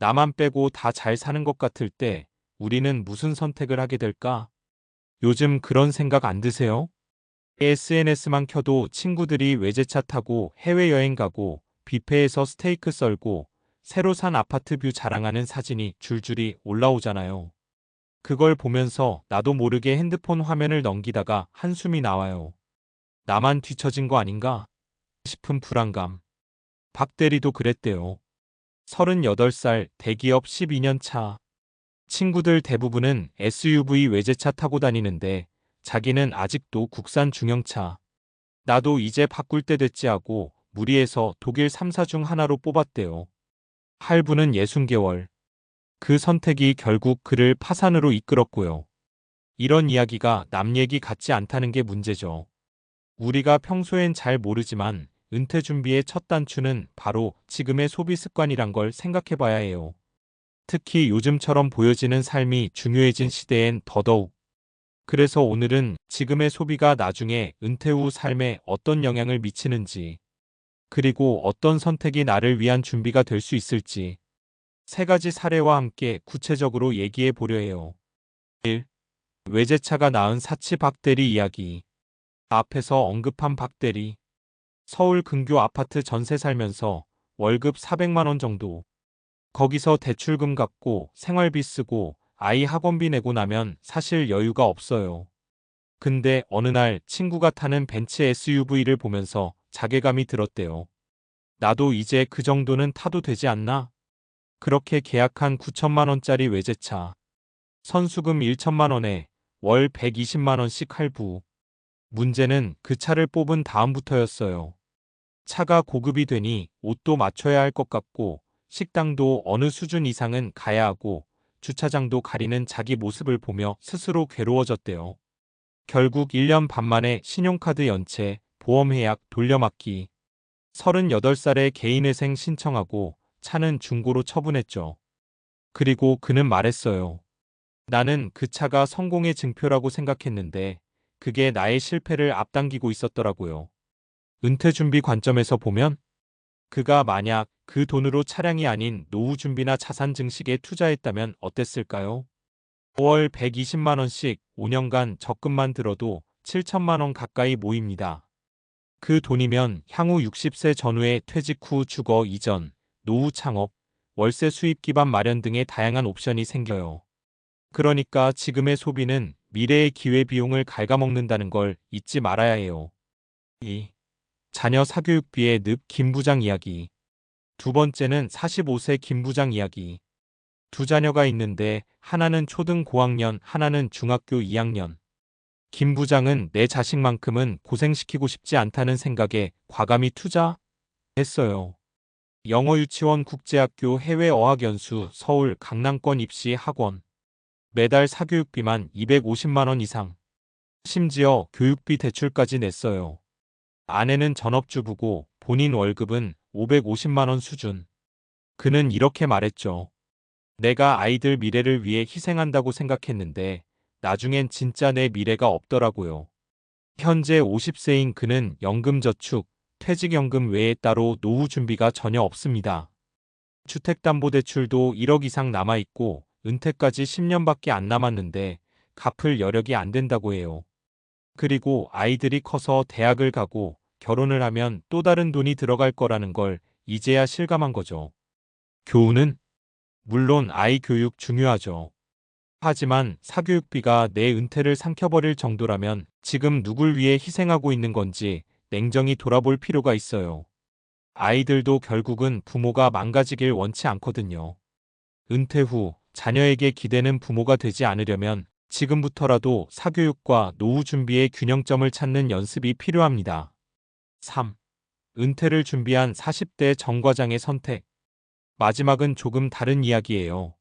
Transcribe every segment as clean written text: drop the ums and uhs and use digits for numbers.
나만 빼고 다 잘 사는 것 같을 때 우리는 무슨 선택을 하게 될까? 요즘 그런 생각 안 드세요? SNS만 켜도 친구들이 외제차 타고 해외여행 가고 뷔페에서 스테이크 썰고 새로 산 아파트 뷰 자랑하는 사진이 줄줄이 올라오잖아요. 그걸 보면서 나도 모르게 핸드폰 화면을 넘기다가 한숨이 나와요. 나만 뒤처진 거 아닌가 싶은 불안감. 박 대리도 그랬대요. 38살 대기업 12년 차. 친구들 대부분은 SUV 외제차 타고 다니는데 자기는 아직도 국산 중형차. 나도 이제 바꿀 때 됐지 하고 무리해서 독일 3사 중 하나로 뽑았대요. 할부는 60개월. 그 선택이 결국 그를 파산으로 이끌었고요. 이런 이야기가 남 얘기 같지 않다는 게 문제죠. 우리가 평소엔 잘 모르지만 은퇴 준비의 첫 단추는 바로 지금의 소비 습관이란 걸 생각해 봐야 해요. 특히 요즘처럼 보여지는 삶이 중요해진 시대엔 더더욱. 그래서 오늘은 지금의 소비가 나중에 은퇴 후 삶에 어떤 영향을 미치는지, 그리고 어떤 선택이 나를 위한 준비가 될 수 있을지, 세 가지 사례와 함께 구체적으로 얘기해 보려 해요. 1. 외제차가 낳은 사치 박대리 이야기. 앞에서 언급한 박대리. 서울 근교 아파트 전세 살면서 월급 400만 원 정도. 거기서 대출금 갚고 생활비 쓰고 아이 학원비 내고 나면 사실 여유가 없어요. 근데 어느 날 친구가 타는 벤츠 SUV를 보면서 자괴감이 들었대요. 나도 이제 그 정도는 타도 되지 않나? 그렇게 계약한 9천만 원짜리 외제차. 선수금 1천만 원에 월 120만 원씩 할부. 문제는 그 차를 뽑은 다음부터였어요. 차가 고급이 되니 옷도 맞춰야 할 것 같고 식당도 어느 수준 이상은 가야 하고 주차장도 가리는 자기 모습을 보며 스스로 괴로워졌대요. 결국 1년 반 만에 신용카드 연체, 보험해약 돌려막기. 38살에 개인회생 신청하고 차는 중고로 처분했죠. 그리고 그는 말했어요. 나는 그 차가 성공의 증표라고 생각했는데 그게 나의 실패를 앞당기고 있었더라고요. 은퇴 준비 관점에서 보면 그가 만약 그 돈으로 차량이 아닌 노후 준비나 자산 증식에 투자했다면 어땠을까요? 월 120만 원씩 5년간 적금만 들어도 7천만 원 가까이 모입니다. 그 돈이면 향후 60세 전후에 퇴직 후 주거 이전, 노후 창업, 월세 수입 기반 마련 등의 다양한 옵션이 생겨요. 그러니까 지금의 소비는 미래의 기회비용을 갉아먹는다는 걸 잊지 말아야 해요. 2. 자녀 사교육비의 늪 김 부장 이야기. 두 번째는 45세 김 부장 이야기. 두 자녀가 있는데 하나는 초등 고학년, 하나는 중학교 2학년. 김 부장은 내 자식만큼은 고생시키고 싶지 않다는 생각에 과감히 투자했어요. 영어 유치원 국제학교 해외 어학연수 서울 강남권 입시 학원. 매달 사교육비만 250만 원 이상. 심지어 교육비 대출까지 냈어요. 아내는 전업주부고 본인 월급은 550만 원 수준. 그는 이렇게 말했죠. 내가 아이들 미래를 위해 희생한다고 생각했는데 나중엔 진짜 내 미래가 없더라고요. 현재 50세인 그는 연금저축, 퇴직연금 외에 따로 노후 준비가 전혀 없습니다. 주택담보대출도 1억 이상 남아있고 은퇴까지 10년밖에 안 남았는데 갚을 여력이 안 된다고 해요. 그리고 아이들이 커서 대학을 가고 결혼을 하면 또 다른 돈이 들어갈 거라는 걸 이제야 실감한 거죠. 교훈은? 물론 아이 교육 중요하죠. 하지만 사교육비가 내 은퇴를 삼켜버릴 정도라면 지금 누굴 위해 희생하고 있는 건지 냉정히 돌아볼 필요가 있어요. 아이들도 결국은 부모가 망가지길 원치 않거든요. 은퇴 후 자녀에게 기대는 부모가 되지 않으려면 지금부터라도 사교육과 노후 준비의 균형점을 찾는 연습이 필요합니다. 3. 은퇴를 준비한 40대 정 과장의 선택. 마지막은 조금 다른 이야기예요.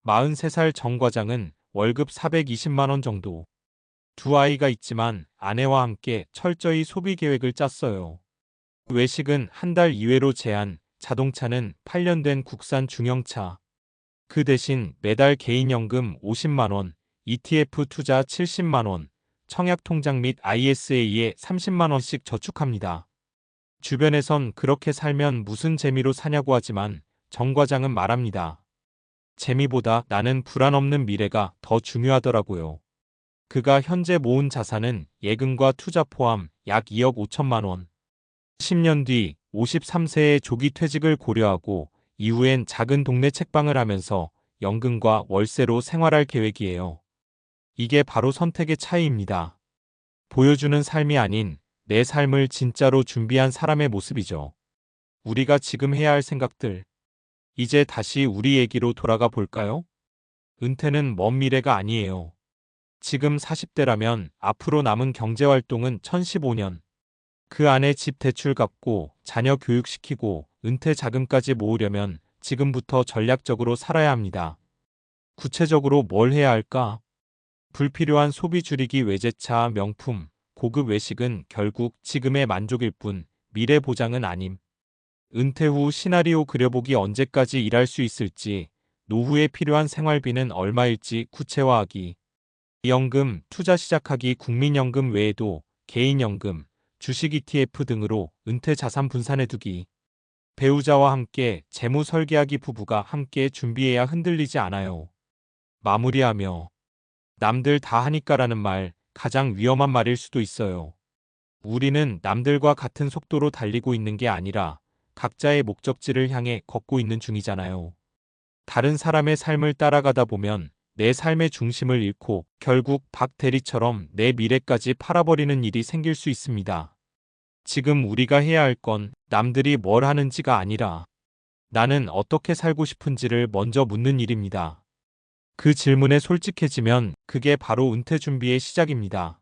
43살 정 과장은 월급 420만 원 정도. 두 아이가 있지만 아내와 함께 철저히 소비 계획을 짰어요. 외식은 한 달 이외로 제한, 자동차는 8년 된 국산 중형차. 그 대신 매달 개인연금 50만 원, ETF 투자 70만 원, 청약통장 및 ISA에 30만 원씩 저축합니다. 주변에선 그렇게 살면 무슨 재미로 사냐고 하지만 정 과장은 말합니다. 재미보다 나는 불안 없는 미래가 더 중요하더라고요. 그가 현재 모은 자산은 예금과 투자 포함 약 2억 5천만 원. 10년 뒤 53세의 조기 퇴직을 고려하고 이후엔 작은 동네 책방을 하면서 연금과 월세로 생활할 계획이에요. 이게 바로 선택의 차이입니다. 보여주는 삶이 아닌 내 삶을 진짜로 준비한 사람의 모습이죠. 우리가 지금 해야 할 생각들. 이제 다시 우리 얘기로 돌아가 볼까요? 은퇴는 먼 미래가 아니에요. 지금 40대라면 앞으로 남은 경제활동은 1015년. 그 안에 집 대출 갚고 자녀 교육시키고 은퇴 자금까지 모으려면 지금부터 전략적으로 살아야 합니다. 구체적으로 뭘 해야 할까? 불필요한 소비 줄이기 외제차, 명품, 고급 외식은 결국 지금의 만족일 뿐 미래 보장은 아님. 은퇴 후 시나리오 그려보기 언제까지 일할 수 있을지, 노후에 필요한 생활비는 얼마일지 구체화하기. 연금, 투자 시작하기 국민연금 외에도 개인연금, 주식 ETF 등으로 은퇴 자산 분산해두기. 배우자와 함께 재무 설계하기 부부가 함께 준비해야 흔들리지 않아요. 마무리하며 남들 다 하니까라는 말 가장 위험한 말일 수도 있어요. 우리는 남들과 같은 속도로 달리고 있는 게 아니라 각자의 목적지를 향해 걷고 있는 중이잖아요. 다른 사람의 삶을 따라가다 보면 내 삶의 중심을 잃고 결국 박 대리처럼 내 미래까지 팔아버리는 일이 생길 수 있습니다. 지금 우리가 해야 할 건 남들이 뭘 하는지가 아니라 나는 어떻게 살고 싶은지를 먼저 묻는 일입니다. 그 질문에 솔직해지면 그게 바로 은퇴 준비의 시작입니다.